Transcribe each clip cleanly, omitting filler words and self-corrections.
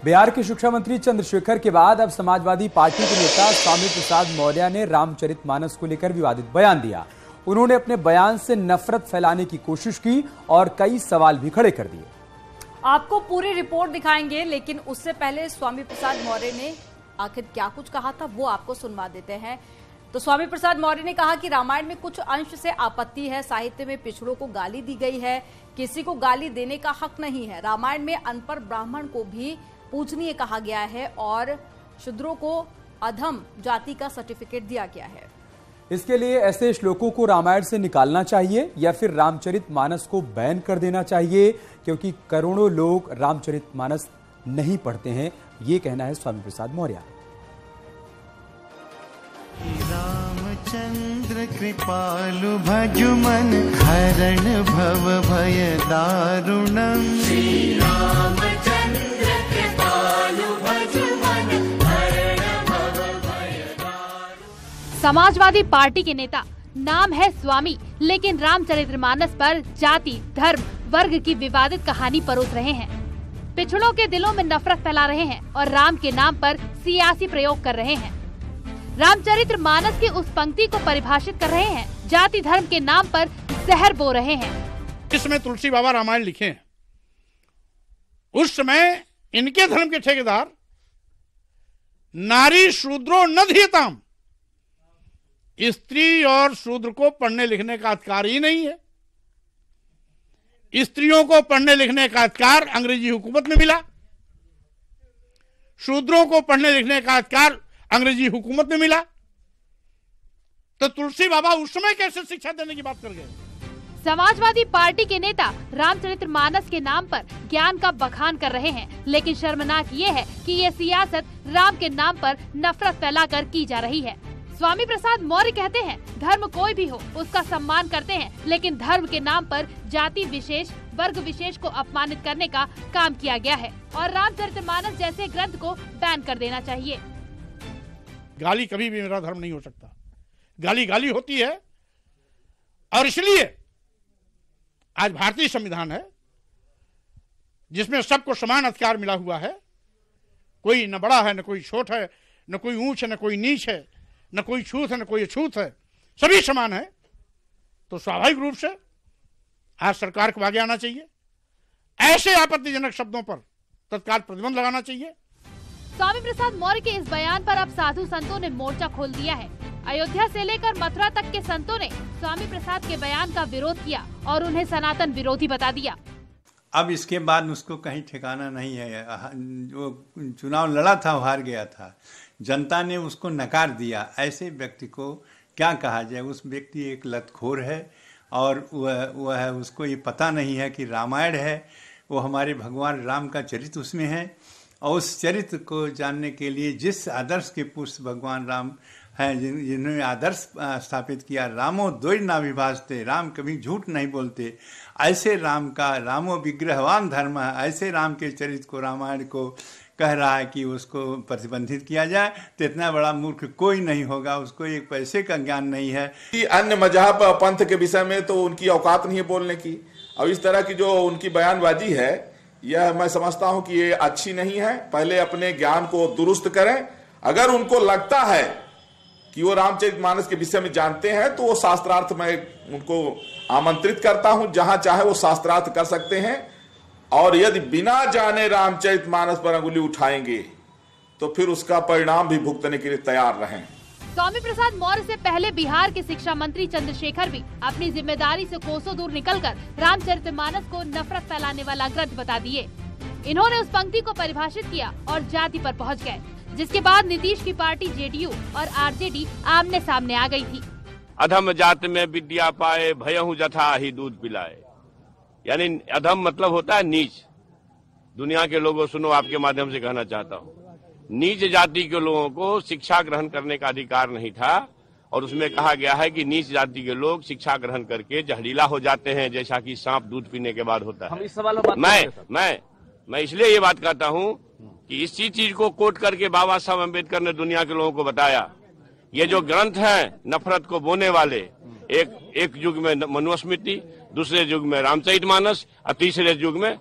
बिहार के शिक्षा मंत्री चंद्रशेखर के बाद अब समाजवादी पार्टी के नेता स्वामी प्रसाद मौर्य ने रामचरितमानस को लेकर विवादित बयान दिया। उन्होंने अपने बयान से नफरत फैलाने की कोशिश की और कई सवाल भी खड़े कर दिए। आपको पूरी रिपोर्ट दिखाएंगे, लेकिन उससे पहले स्वामी प्रसाद मौर्य ने आखिर क्या कुछ कहा था वो आपको सुनवा देते हैं। तो स्वामी प्रसाद मौर्य ने कहा कि रामायण में कुछ अंश से आपत्ति है, साहित्य में पिछड़ों को गाली दी गई है, किसी को गाली देने का हक नहीं है। रामायण में अनपढ़ ब्राह्मण को भी पूजनीय कहा गया है और शूद्रों को अधम जाति का सर्टिफिकेट दिया गया है। इसके लिए ऐसे श्लोकों को रामायण से निकालना चाहिए या फिर रामचरितमानस को बैन कर देना चाहिए, क्योंकि करोड़ों लोग रामचरितमानस नहीं पढ़ते हैं, ये कहना है स्वामी प्रसाद मौर्य। रामचंद्र कृपालु भजुमन हरण भव भय दारुणम। श्री रामचंद्र कृपालु भजुमन हरण भव भय दारुणम। समाजवादी पार्टी के नेता, नाम है स्वामी, लेकिन रामचरितमानस पर जाति, धर्म, वर्ग की विवादित कहानी परोस रहे हैं। पिछड़ों के दिलों में नफरत फैला रहे हैं और राम के नाम पर सियासी प्रयोग कर रहे हैं। रामचरितमानस की उस पंक्ति को परिभाषित कर रहे हैं, जाति धर्म के नाम पर जहर बो रहे हैं। इसमें तुलसी बाबा रामायण लिखे हैं, उस समय इनके धर्म के ठेकेदार नारी शूद्रो न धीयताम, स्त्री और शूद्र को पढ़ने लिखने का अधिकार ही नहीं है। स्त्रियों को पढ़ने लिखने का अधिकार अंग्रेजी हुकूमत में मिला, शूद्रों को पढ़ने लिखने का अधिकार अंग्रेजी हुकूमत में मिला। तो तुलसी बाबा उस समय कैसे शिक्षा देने की बात कर गए? समाजवादी पार्टी के नेता रामचरितमानस के नाम पर ज्ञान का बखान कर रहे हैं, लेकिन शर्मनाक ये है कि ये सियासत राम के नाम पर नफरत फैलाकर की जा रही है। स्वामी प्रसाद मौर्य कहते हैं, धर्म कोई भी हो उसका सम्मान करते हैं, लेकिन धर्म के नाम पर जाति विशेष, वर्ग विशेष को अपमानित करने का काम किया गया है और रामचरितमानस जैसे ग्रंथ को बैन कर देना चाहिए। गाली कभी भी मेरा धर्म नहीं हो सकता। गाली गाली होती है, और इसलिए आज भारतीय संविधान है जिसमें सबको समान अधिकार मिला हुआ है। कोई न बड़ा है, न कोई छोट है, न कोई ऊंच है, न कोई नीच है, न कोई छूत है, न कोई अछूत है, सभी समान है। तो स्वाभाविक रूप से आज सरकार को आगे आना चाहिए, ऐसे आपत्तिजनक शब्दों पर तत्काल प्रतिबंध लगाना चाहिए। स्वामी प्रसाद मौर्य के इस बयान पर अब साधु संतों ने मोर्चा खोल दिया है। अयोध्या से लेकर मथुरा तक के संतों ने स्वामी प्रसाद के बयान का विरोध किया और उन्हें सनातन विरोधी बता दिया। अब इसके बाद उसको कहीं ठिकाना नहीं है। जो चुनाव लड़ा था वो हार गया था, जनता ने उसको नकार दिया। ऐसे व्यक्ति को क्या कहा जाए? उस व्यक्ति एक लतखोर है और वह है, उसको ये पता नहीं है कि रामायण है वो हमारे भगवान राम का चरित्र उसमें है, और उस चरित्र को जानने के लिए जिस आदर्श के पुरुष भगवान राम हैं, जिन्होंने आदर्श स्थापित किया, रामो द्वै न विभाजते, राम कभी झूठ नहीं बोलते, ऐसे राम का, रामो विग्रहवान धर्म है, ऐसे राम के चरित्र को, रामायण को कह रहा है कि उसको प्रतिबंधित किया जाए, तो इतना बड़ा मूर्ख कोई नहीं होगा। उसको एक पैसे का ज्ञान नहीं है। अन्य मजहब पंथ के विषय में तो उनकी औकात नहीं है बोलने की, और इस तरह की जो उनकी बयानबाजी है, यह मैं समझता हूं कि ये अच्छी नहीं है। पहले अपने ज्ञान को दुरुस्त करें। अगर उनको लगता है कि वो रामचरितमानस के विषय में जानते हैं, तो वो शास्त्रार्थ में उनको आमंत्रित करता हूं, जहां चाहे वो शास्त्रार्थ कर सकते हैं। और यदि बिना जाने रामचरितमानस पर अंगुली उठाएंगे तो फिर उसका परिणाम भी भुगतने के लिए तैयार रहें। स्वामी प्रसाद मौर्य से पहले बिहार के शिक्षा मंत्री चंद्रशेखर भी अपनी जिम्मेदारी से कोसों दूर निकलकर रामचरितमानस को नफरत फैलाने वाला ग्रंथ बता दिए। इन्होंने उस पंक्ति को परिभाषित किया और जाति पर पहुंच गए, जिसके बाद नीतीश की पार्टी जेडीयू और आरजेडी आमने सामने आ गई थी। अधम जात में विद्या पाए, भयहु जथा ही दूध पिलाए। यानी अधम मतलब होता है नीच। दुनिया के लोगों, सुनो, आपके माध्यम से कहना चाहता हूँ, नीच जाति के लोगों को शिक्षा ग्रहण करने का अधिकार नहीं था, और उसमें कहा गया है कि नीच जाति के लोग शिक्षा ग्रहण करके जहरीला हो जाते हैं, जैसा कि सांप दूध पीने के बाद होता है। हम इस सवाल में मैं इसलिए ये बात कहता हूँ कि इसी चीज को कोट करके बाबा साहब अम्बेडकर ने दुनिया के लोगों को बताया, ये जो ग्रंथ हैं नफरत को बोने वाले, एक युग में मनुस्मृति, दूसरे युग में रामचरितमानस और तीसरे युग में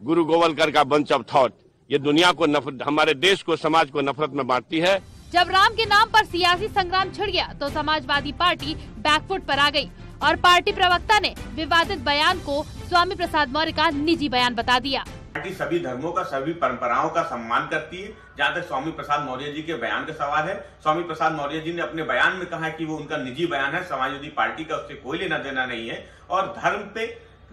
गुरु गोवलकर का बंच ऑफ थॉट, ये दुनिया को नफरत, हमारे देश को, समाज को नफरत में बांटती है। जब राम के नाम पर सियासी संग्राम छिड़ गया तो समाजवादी पार्टी बैकफुट पर आ गई और पार्टी प्रवक्ता ने विवादित बयान को स्वामी प्रसाद मौर्य का निजी बयान बता दिया। पार्टी सभी धर्मों का, सभी परंपराओं का सम्मान करती है। जहाँ तक स्वामी प्रसाद मौर्य जी के बयान का सवाल है, स्वामी प्रसाद मौर्य जी ने अपने बयान में कहा है कि वो उनका निजी बयान है, समाजवादी पार्टी का उससे कोई लेना देना नहीं है। और धर्म पे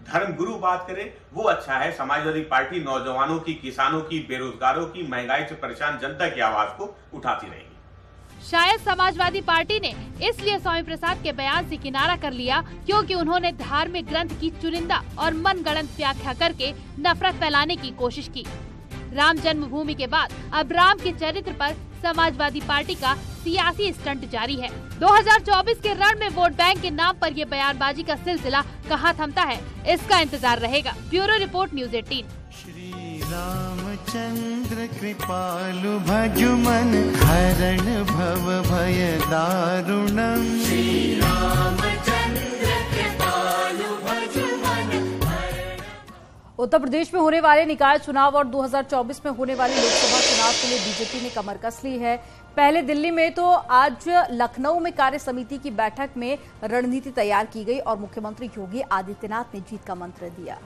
धर्म गुरु बात करे वो अच्छा है। समाजवादी पार्टी नौजवानों की, किसानों की, बेरोजगारों की, महंगाई से परेशान जनता की आवाज को उठाती रहेगी। शायद समाजवादी पार्टी ने इसलिए स्वामी प्रसाद के बयान से किनारा कर लिया क्योंकि उन्होंने धार्मिक ग्रंथ की चुनिंदा और मनगढ़ंत व्याख्या करके नफरत फैलाने की कोशिश की। राम जन्मभूमि के बाद अब राम के चरित्र पर समाजवादी पार्टी का सियासी स्टंट जारी है। 2024 के रण में वोट बैंक के नाम पर ये बयानबाजी का सिलसिला कहाँ थमता है, इसका इंतजार रहेगा। Bureau report, news 18। Shri Ramchandra कृपालु भजुमन हरण भव भय दारुणम। श्री रामचंद्र कृपालु भजुमन। उत्तर प्रदेश में होने वाले निकाय चुनाव और 2024 में होने वाले लोकसभा चुनाव के लिए बीजेपी ने कमर कस ली है। पहले दिल्ली में तो आज लखनऊ में कार्य समिति की बैठक में रणनीति तैयार की गई और मुख्यमंत्री योगी आदित्यनाथ ने जीत का मंत्र दिया।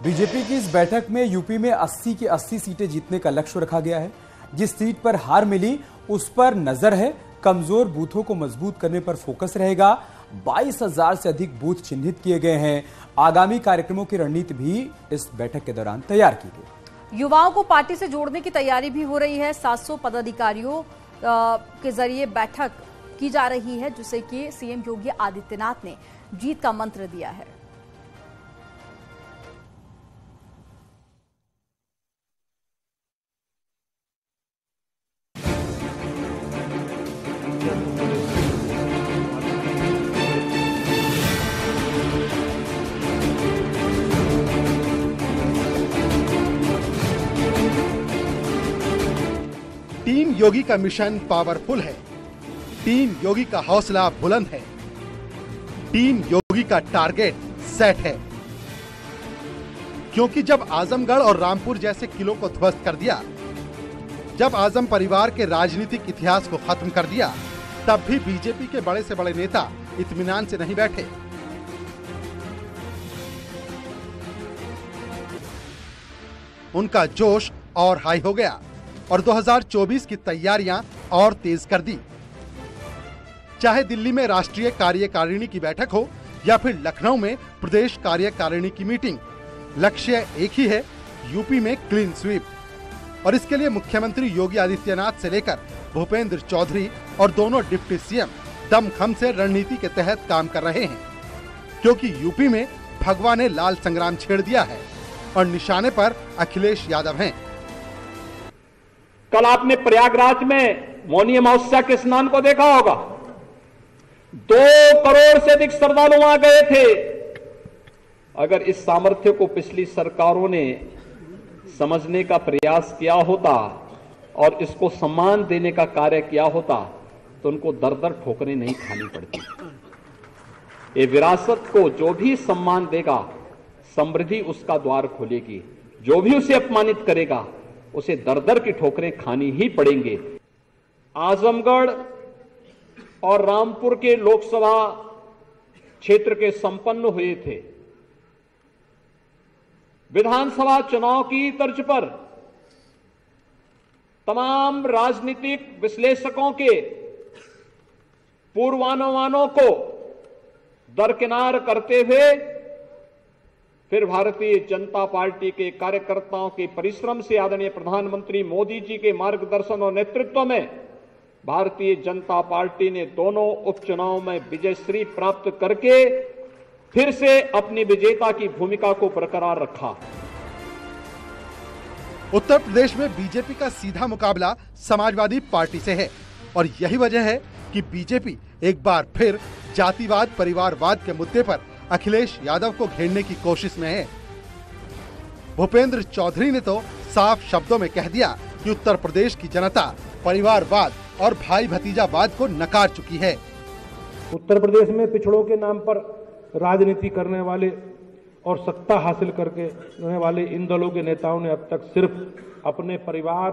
बीजेपी की इस बैठक में यूपी में 80 की 80 सीटें जीतने का लक्ष्य रखा गया है। जिस सीट पर हार मिली उस पर नजर है। कमजोर बूथों को मजबूत करने पर फोकस रहेगा। 22,000 से अधिक बूथ चिन्हित किए गए हैं। आगामी कार्यक्रमों की रणनीति भी इस बैठक के दौरान तैयार की गई। युवाओं को पार्टी से जोड़ने की तैयारी भी हो रही है। 700 पदाधिकारियों के जरिए बैठक की जा रही है, जिसे कि सीएम योगी आदित्यनाथ ने जीत का मंत्र दिया है। टीम योगी का मिशन पावरफुल है। टीम योगी का हौसला बुलंद है। टीम योगी का टारगेट सेट है। क्योंकि जब आजमगढ़ और रामपुर जैसे किलों को ध्वस्त कर दिया, जब आजम परिवार के राजनीतिक इतिहास को खत्म कर दिया, तब भी बीजेपी के बड़े से बड़े नेता इत्मीनान से नहीं बैठे। उनका जोश और हाई हो गया और 2024 की तैयारियां और तेज कर दी। चाहे दिल्ली में राष्ट्रीय कार्यकारिणी की बैठक हो या फिर लखनऊ में प्रदेश कार्यकारिणी की मीटिंग, लक्ष्य एक ही है, यूपी में क्लीन स्वीप। और इसके लिए मुख्यमंत्री योगी आदित्यनाथ से लेकर भूपेंद्र चौधरी और दोनों डिप्टी सीएम दमखम से रणनीति के तहत काम कर रहे हैं। क्योंकि यूपी में भगवा ने लाल संग्राम छेड़ दिया है और निशाने पर अखिलेश यादव हैं। कल आपने प्रयागराज में मौनी अमावस्या के स्नान को देखा होगा। 2 करोड़ से अधिक श्रद्धालु वहां गए थे। अगर इस सामर्थ्य को पिछली सरकारों ने समझने का प्रयास किया होता और इसको सम्मान देने का कार्य किया होता तो उनको दर-दर ठोकरें नहीं खानी पड़ती। ये विरासत को जो भी सम्मान देगा, समृद्धि उसका द्वार खोलेगी। जो भी उसे अपमानित करेगा उसे दर-दर की ठोकरें खानी ही पड़ेंगे। आजमगढ़ और रामपुर के लोकसभा क्षेत्र के संपन्न हुए थे। विधानसभा चुनाव की तर्ज पर तमाम राजनीतिक विश्लेषकों के पूर्वानुमानों को दरकिनार करते हुए फिर भारतीय जनता पार्टी के कार्यकर्ताओं के परिश्रम से आदरणीय प्रधानमंत्री मोदी जी के मार्गदर्शन और नेतृत्व में भारतीय जनता पार्टी ने दोनों उपचुनाव में विजयश्री प्राप्त करके फिर से अपनी विजेता की भूमिका को बरकरार रखा। उत्तर प्रदेश में बीजेपी का सीधा मुकाबला समाजवादी पार्टी से है और यही वजह है कि बीजेपी एक बार फिर जातिवाद, परिवारवाद के मुद्दे पर अखिलेश यादव को घेरने की कोशिश में है। भूपेंद्र चौधरी ने तो साफ शब्दों में कह दिया कि उत्तर प्रदेश की जनता परिवारवाद और भाई भतीजावाद को नकार चुकी है। उत्तर प्रदेश में पिछड़ों के नाम पर राजनीति करने वाले और सत्ता हासिल करके रहने वाले इन दलों के नेताओं ने अब तक सिर्फ अपने परिवार,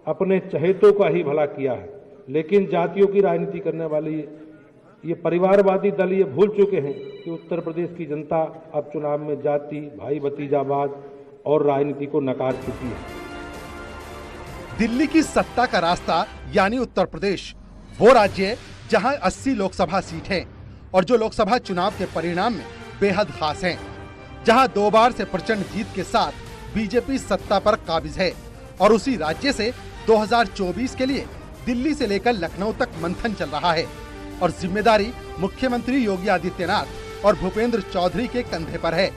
अपने चहेतों का ही भला किया है, लेकिन जातियों की राजनीति करने वाली ये परिवारवादी दल ये भूल चुके हैं कि उत्तर प्रदेश की जनता अब चुनाव में जाति, भाई भतीजावाद और राजनीति को नकार चुकी है। दिल्ली की सत्ता का रास्ता यानी उत्तर प्रदेश वो राज्य है जहां 80 लोकसभा सीट हैं और जो लोकसभा चुनाव के परिणाम में बेहद खास हैं, जहां 2 बार से प्रचंड जीत के साथ बीजेपी सत्ता पर काबिज है और उसी राज्य से 2024 के लिए दिल्ली से लेकर लखनऊ तक मंथन चल रहा है और जिम्मेदारी मुख्यमंत्री योगी आदित्यनाथ और भूपेंद्र चौधरी के कंधे पर है।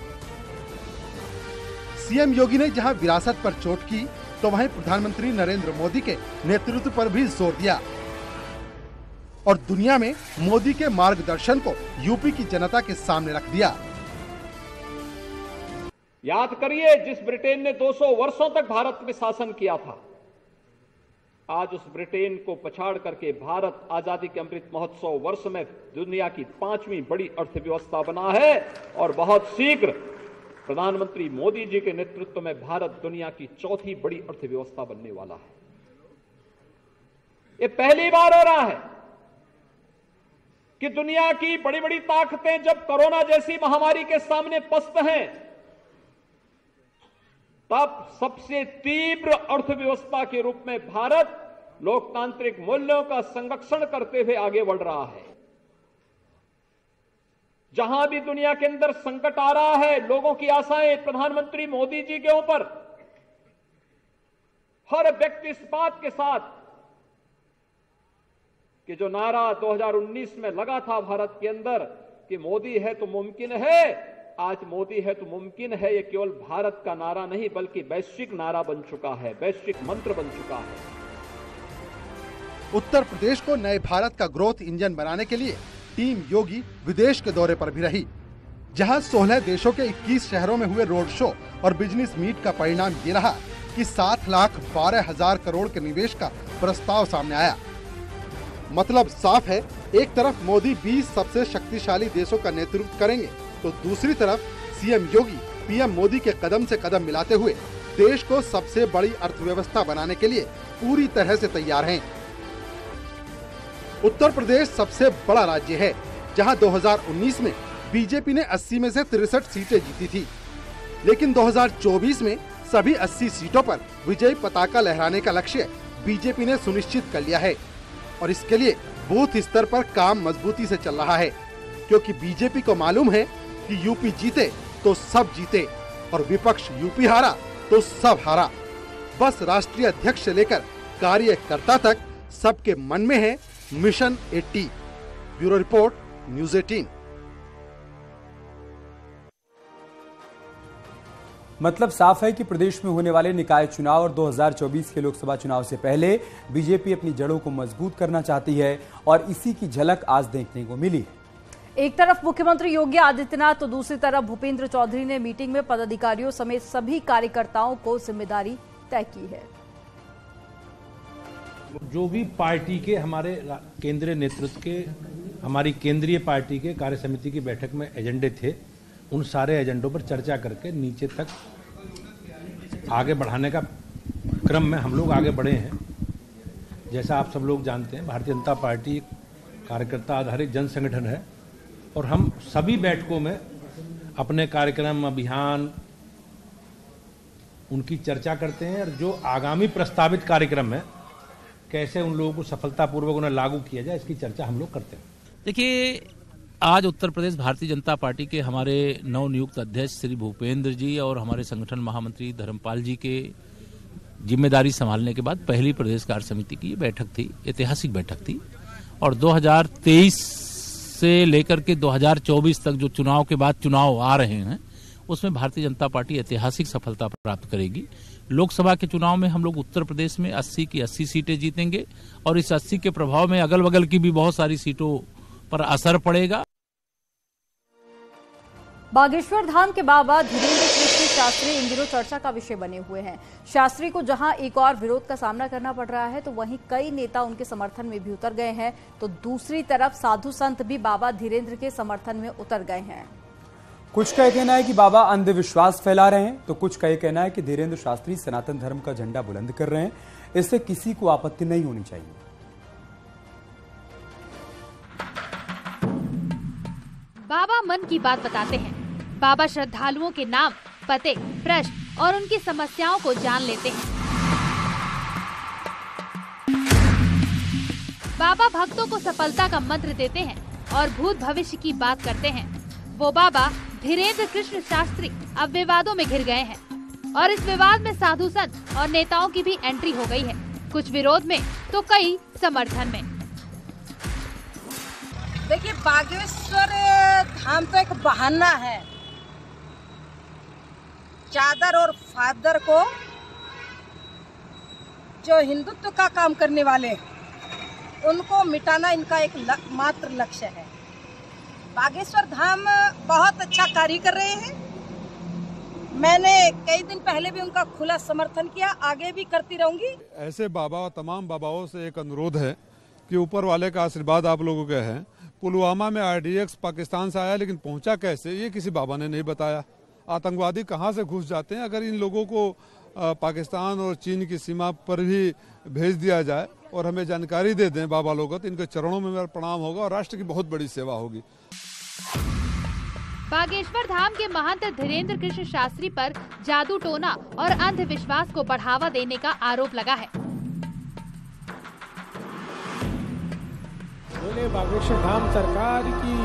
सीएम योगी ने जहां विरासत पर चोट की तो वहीं प्रधानमंत्री नरेंद्र मोदी के नेतृत्व पर भी जोर दिया और दुनिया में मोदी के मार्गदर्शन को यूपी की जनता के सामने रख दिया। याद करिए, जिस ब्रिटेन ने 200 वर्षों तक भारत में शासन किया था, आज उस ब्रिटेन को पछाड़ करके भारत आजादी के अमृत महोत्सव वर्ष में दुनिया की 5वीं बड़ी अर्थव्यवस्था बना है और बहुत शीघ्र प्रधानमंत्री मोदी जी के नेतृत्व में भारत दुनिया की 4थी बड़ी अर्थव्यवस्था बनने वाला है। ये पहली बार हो रहा है कि दुनिया की बड़ी बड़ी ताकतें जब कोरोना जैसी महामारी के सामने पस्त हैं, तब सबसे तीव्र अर्थव्यवस्था के रूप में भारत लोकतांत्रिक मूल्यों का संरक्षण करते हुए आगे बढ़ रहा है। जहां भी दुनिया के अंदर संकट आ रहा है, लोगों की आशाएं प्रधानमंत्री मोदी जी के ऊपर, हर व्यक्ति इस बात के साथ कि जो नारा 2019 में लगा था भारत के अंदर कि मोदी है तो मुमकिन है, आज मोदी है तो मुमकिन है, ये केवल भारत का नारा नहीं बल्कि वैश्विक नारा बन चुका है, वैश्विक मंत्र बन चुका है। उत्तर प्रदेश को नए भारत का ग्रोथ इंजन बनाने के लिए टीम योगी विदेश के दौरे पर भी रही, जहां 16 देशों के 21 शहरों में हुए रोड शो और बिजनेस मीट का परिणाम ये रहा कि 7,12,000 करोड़ के निवेश का प्रस्ताव सामने आया। मतलब साफ है, एक तरफ मोदी 20 सबसे शक्तिशाली देशों का नेतृत्व करेंगे तो दूसरी तरफ सीएम योगी पीएम मोदी के कदम से कदम मिलाते हुए देश को सबसे बड़ी अर्थव्यवस्था बनाने के लिए पूरी तरह से तैयार हैं। उत्तर प्रदेश सबसे बड़ा राज्य है, जहां 2019 में बीजेपी ने 80 में से 63 सीटें जीती थी, लेकिन 2024 में सभी 80 सीटों पर विजयी पताका लहराने का लक्ष्य बीजेपी ने सुनिश्चित कर लिया है और इसके लिए बूथ स्तर पर काम मजबूती से चल रहा है, क्योंकि बीजेपी को मालूम है कि यूपी जीते तो सब जीते और विपक्ष यूपी हारा तो सब हारा। बस राष्ट्रीय अध्यक्ष से लेकर कार्यकर्ता तक सबके मन में है मिशन 80। Bureau report, news 18। मतलब साफ है कि प्रदेश में होने वाले निकाय चुनाव और 2024 के लोकसभा चुनाव से पहले बीजेपी अपनी जड़ों को मजबूत करना चाहती है और इसी की झलक आज देखने को मिली। एक तरफ मुख्यमंत्री योगी आदित्यनाथ तो दूसरी तरफ भूपेंद्र चौधरी ने मीटिंग में पदाधिकारियों समेत सभी कार्यकर्ताओं को जिम्मेदारी तय की है। जो भी पार्टी के हमारे केंद्रीय नेतृत्व के, हमारी केंद्रीय पार्टी के कार्य समिति की बैठक में एजेंडे थे, उन सारे एजेंडों पर चर्चा करके नीचे तक आगे बढ़ाने का क्रम में हम लोग आगे बढ़े हैं। जैसा आप सब लोग जानते हैं, भारतीय जनता पार्टी कार्यकर्ता आधारित जन संगठन है और हम सभी बैठकों में अपने कार्यक्रम, अभियान, उनकी चर्चा करते हैं और जो आगामी प्रस्तावित कार्यक्रम है कैसे उन लोगों को सफलतापूर्वक उन्हें लागू किया जाए, इसकी चर्चा हम लोग करते हैं। देखिए, आज उत्तर प्रदेश भारतीय जनता पार्टी के हमारे नवनियुक्त अध्यक्ष श्री भूपेंद्र जी और हमारे संगठन महामंत्री धर्मपाल जी के जिम्मेदारी संभालने के बाद पहली प्रदेश कार्य समिति की बैठक थी, ऐतिहासिक बैठक थी और 2023 से लेकर के 2024 तक जो चुनाव के बाद चुनाव आ रहे हैं उसमें भारतीय जनता पार्टी ऐतिहासिक सफलता प्राप्त करेगी। लोकसभा के चुनाव में हम लोग उत्तर प्रदेश में 80 की 80 सीटें जीतेंगे और इस 80 के प्रभाव में अगल बगल की भी बहुत सारी सीटों पर असर पड़ेगा। बागेश्वर धाम के बाबा धीरेन्द्र कृष्ण शास्त्री इन दिनों चर्चा का विषय बने हुए हैं। शास्त्री को जहां एक और विरोध का सामना करना पड़ रहा है तो वहीं कई नेता उनके समर्थन में भी उतर गए हैं, तो दूसरी तरफ साधु संत भी बाबा धीरेन्द्र के समर्थन में उतर गए हैं। कुछ का कहना है कि बाबा अंधविश्वास फैला रहे हैं, तो कुछ का कहना है कि धीरेन्द्र शास्त्री सनातन धर्म का झंडा बुलंद कर रहे हैं। इससे किसी को आपत्ति नहीं होनी चाहिए। बाबा मन की बात बताते हैं। बाबा श्रद्धालुओं के नाम, पते, प्रश्न और उनकी समस्याओं को जान लेते हैं। बाबा भक्तों को सफलता का मंत्र देते हैं और भूत भविष्य की बात करते हैं। वो बाबा धीरेन्द्र कृष्ण शास्त्री अब विवादों में घिर गए हैं और इस विवाद में साधु संत और नेताओं की भी एंट्री हो गई है। कुछ विरोध में तो कई समर्थन में। देखिए, बागेश्वर धाम तो एक बहाना है। चादर और फादर को जो हिंदुत्व का काम करने वाले उनको मिटाना इनका एक मात्र लक्ष्य है। बागेश्वर धाम बहुत अच्छा कार्य कर रहे हैं। मैंने कई दिन पहले भी उनका खुला समर्थन किया, आगे भी करती रहूंगी। ऐसे बाबा और तमाम बाबाओं से एक अनुरोध है कि ऊपर वाले का आशीर्वाद आप लोगों के है। पुलवामा में RDX पाकिस्तान से आया, लेकिन पहुंचा कैसे ये किसी बाबा ने नहीं बताया। आतंकवादी कहां से घुस जाते हैं। अगर इन लोगों को पाकिस्तान और चीन की सीमा पर भी भेज दिया जाए और हमें जानकारी दे दें बाबा लोग, तो इनके चरणों में मेरा प्रणाम होगा और राष्ट्र की बहुत बड़ी सेवा होगी। बागेश्वर धाम के महंत धीरेन्द्र कृष्ण शास्त्री पर जादू टोना और अंधविश्वास को बढ़ावा देने का आरोप लगा है। बोले बागेश्वर धाम सरकार की।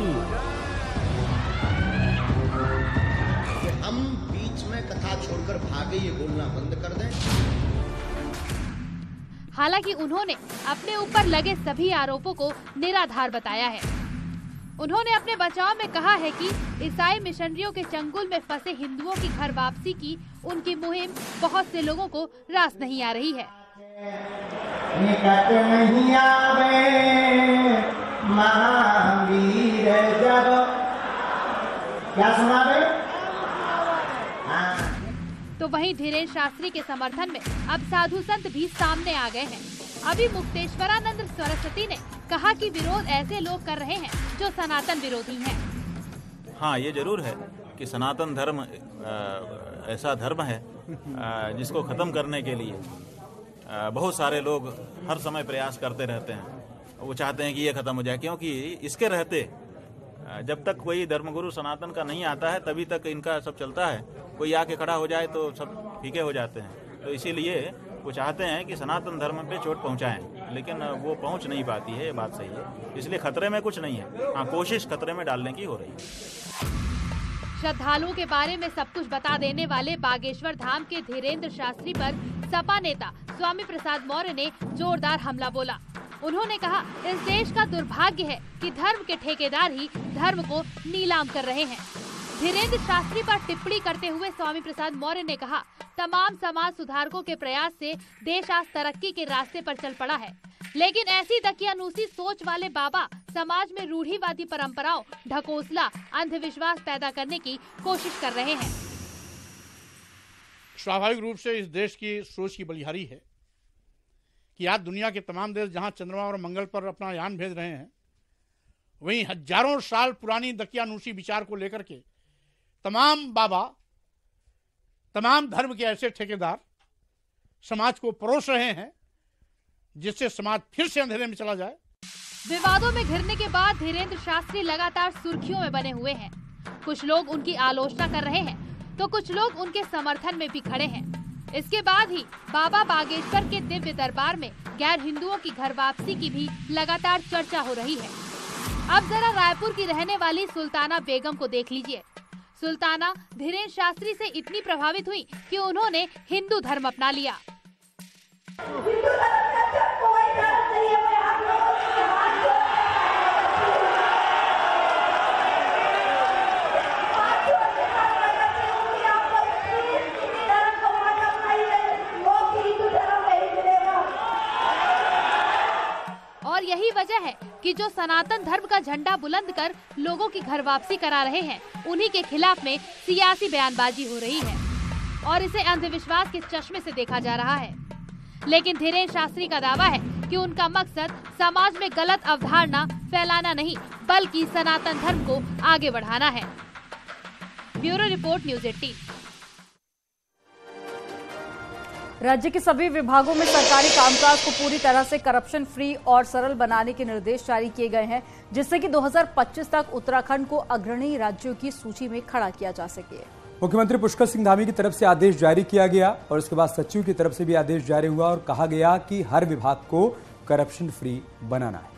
हम बीच में कथा छोड़कर भागे ये बोलना बंद कर दें। हालांकि उन्होंने अपने ऊपर लगे सभी आरोपों को निराधार बताया है। उन्होंने अपने बचाव में कहा है कि ईसाई मिशनरियों के चंगुल में फंसे हिंदुओं की घर वापसी की उनकी मुहिम बहुत से लोगों को रास नहीं आ रही है। निकट नहीं आवे महावीर जब, क्या सुनावे? तो वहीं धीरेन्द्र शास्त्री के समर्थन में अब साधु संत भी सामने आ गए हैं। अभी मुक्तेश्वरानंद सरस्वती ने कहा कि विरोध ऐसे लोग कर रहे हैं जो सनातन विरोधी हैं। हाँ, ये जरूर है कि सनातन धर्म ऐसा धर्म है जिसको खत्म करने के लिए बहुत सारे लोग हर समय प्रयास करते रहते हैं। वो चाहते हैं कि ये खत्म हो जाए, क्योंकि इसके रहते जब तक कोई धर्मगुरु सनातन का नहीं आता है तभी तक इनका सब चलता है। कोई आके खड़ा हो जाए तो सब फीके हो जाते हैं। तो इसीलिए वो चाहते हैं कि सनातन धर्म पे चोट पहुंचाएं, लेकिन वो पहुंच नहीं पाती है। ये बात सही है। इसलिए खतरे में कुछ नहीं है। हाँ, कोशिश खतरे में डालने की हो रही है। श्रद्धालुओं के बारे में सब कुछ बता देने वाले बागेश्वर धाम के धीरेन्द्र शास्त्री पर सपा नेता स्वामी प्रसाद मौर्य ने जोरदार हमला बोला। उन्होंने कहा, इस देश का दुर्भाग्य है कि धर्म के ठेकेदार ही धर्म को नीलाम कर रहे हैं। धीरेन्द्र शास्त्री पर टिप्पणी करते हुए स्वामी प्रसाद मौर्य ने कहा, तमाम समाज सुधारकों के प्रयास से देश आज तरक्की के रास्ते पर चल पड़ा है, लेकिन ऐसी दकियानूसी सोच वाले बाबा समाज में रूढ़िवादी परंपराओं, ढकोसला, अंधविश्वास पैदा करने की कोशिश कर रहे हैं। स्वाभाविक रूप से इस देश की सोच की बलिहारी है कि आज दुनिया के तमाम देश जहां चंद्रमा और मंगल पर अपना यान भेज रहे हैं, वहीं हजारों साल पुरानी दकियानूसी विचार को लेकर के तमाम बाबा, तमाम धर्म के ऐसे ठेकेदार समाज को परोस रहे हैं जिससे समाज फिर से अंधेरे में चला जाए। विवादों में घिरने के बाद धीरेन्द्र शास्त्री लगातार सुर्खियों में बने हुए हैं। कुछ लोग उनकी आलोचना कर रहे हैं तो कुछ लोग उनके समर्थन में भी खड़े हैं। इसके बाद ही बाबा बागेश्वर के दिव्य दरबार में गैर हिंदुओं की घर वापसी की भी लगातार चर्चा हो रही है। अब जरा रायपुर की रहने वाली सुल्ताना बेगम को देख लीजिए। सुल्ताना धीरेन्द्र शास्त्री से इतनी प्रभावित हुई कि उन्होंने हिंदू धर्म अपना लिया। और यही वजह है कि जो सनातन धर्म का झंडा बुलंद कर लोगों की घर वापसी करा रहे हैं, उन्हीं के खिलाफ में सियासी बयानबाजी हो रही है और इसे अंधविश्वास के चश्मे से देखा जा रहा है। लेकिन धीरेन्द्र शास्त्री का दावा है कि उनका मकसद समाज में गलत अवधारणा फैलाना नहीं, बल्कि सनातन धर्म को आगे बढ़ाना है। Bureau report news 18। राज्य के सभी विभागों में सरकारी कामकाज को पूरी तरह से करप्शन फ्री और सरल बनाने के निर्देश जारी किए गए हैं, जिससे कि 2025 तक उत्तराखंड को अग्रणी राज्यों की सूची में खड़ा किया जा सके। मुख्यमंत्री पुष्कर सिंह धामी की तरफ से आदेश जारी किया गया और उसके बाद सचिव की तरफ से भी आदेश जारी हुआ और कहा गया कि हर विभाग को करप्शन फ्री बनाना है।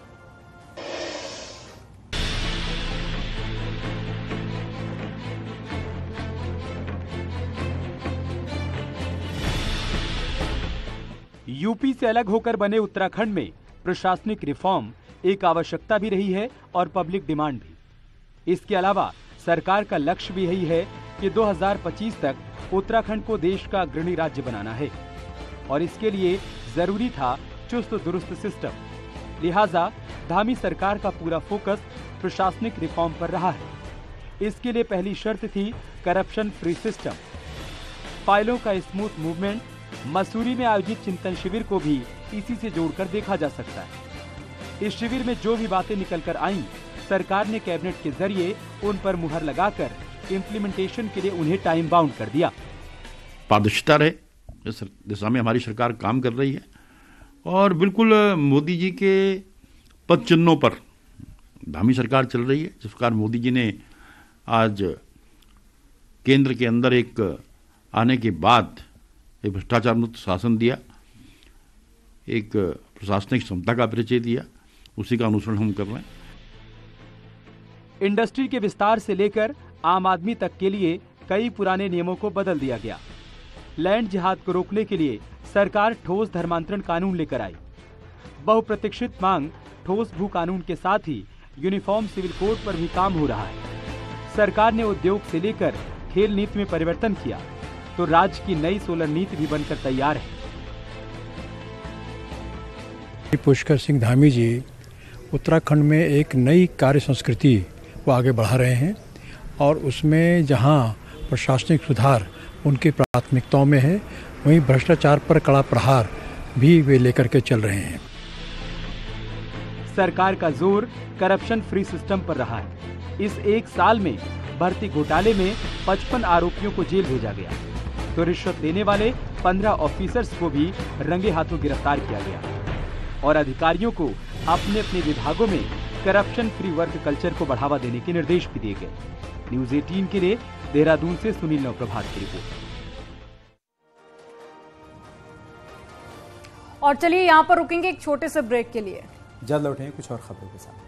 यूपी से अलग होकर बने उत्तराखंड में प्रशासनिक रिफॉर्म एक आवश्यकता भी रही है और पब्लिक डिमांड भी। इसके अलावा सरकार का लक्ष्य भी यही है कि 2025 तक उत्तराखंड को देश का अग्रणी राज्य बनाना है और इसके लिए जरूरी था चुस्त दुरुस्त सिस्टम। लिहाजा धामी सरकार का पूरा फोकस प्रशासनिक रिफॉर्म पर रहा है। इसके लिए पहली शर्त थी करप्शन फ्री सिस्टम। फाइलों का स्मूथ मूवमेंट। मसूरी में आयोजित चिंतन शिविर को भी इसी से जोड़कर देखा जा सकता है। इस शिविर में जो भी बातें निकलकर आईं, सरकार ने कैबिनेट के जरिए उन पर मुहर लगाकर इम्प्लीमेंटेशन के लिए उन्हें टाइम बाउंड कर दिया। पारदर्शिता रहे, इस दिशा में हमारी सरकार काम कर रही है और बिल्कुल मोदी जी के पद चिन्हों पर धामी सरकार चल रही है। जिस प्रकार मोदी जी ने आज केंद्र के अंदर एक आने के बाद एक भ्रष्टाचार मुक्त शासन दिया, एक प्रशासनिक क्षमता का परिचय दिया, उसी का अनुसरण हम कर रहे हैं। इंडस्ट्री के विस्तार से लेकर आम आदमी तक के लिए कई पुराने नियमों को बदल दिया गया। लैंड जिहाद को रोकने के लिए सरकार ठोस धर्मांतरण कानून लेकर आई। बहुप्रतीक्षित मांग ठोस भू कानून के साथ ही यूनिफॉर्म सिविल कोड पर भी काम हो रहा है। सरकार ने उद्योग से लेकर खेल नीति में परिवर्तन किया तो राज्य की नई सोलर नीति भी बनकर तैयार है। पुष्कर सिंह धामी जी उत्तराखंड में एक नई कार्य संस्कृति को आगे बढ़ा रहे हैं और उसमें जहां प्रशासनिक सुधार उनकी प्राथमिकताओं में है, वहीं भ्रष्टाचार पर कड़ा प्रहार भी वे लेकर के चल रहे हैं। सरकार का जोर करप्शन फ्री सिस्टम पर रहा है। इस एक साल में भर्ती घोटाले में 55 आरोपियों को जेल भेजा गया तो रिश्वत देने वाले 15 ऑफिसर्स को भी रंगे हाथों गिरफ्तार किया गया और अधिकारियों को अपने अपने विभागों में करप्शन फ्री वर्क कल्चर को बढ़ावा देने के निर्देश भी दिए गए। न्यूज 18 के लिए देहरादून से सुनील नवप्रभात की रिपोर्ट। और चलिए यहाँ पर रुकेंगे एक छोटे से ब्रेक के लिए। जल्द लौटेंगे कुछ और खबरों के साथ।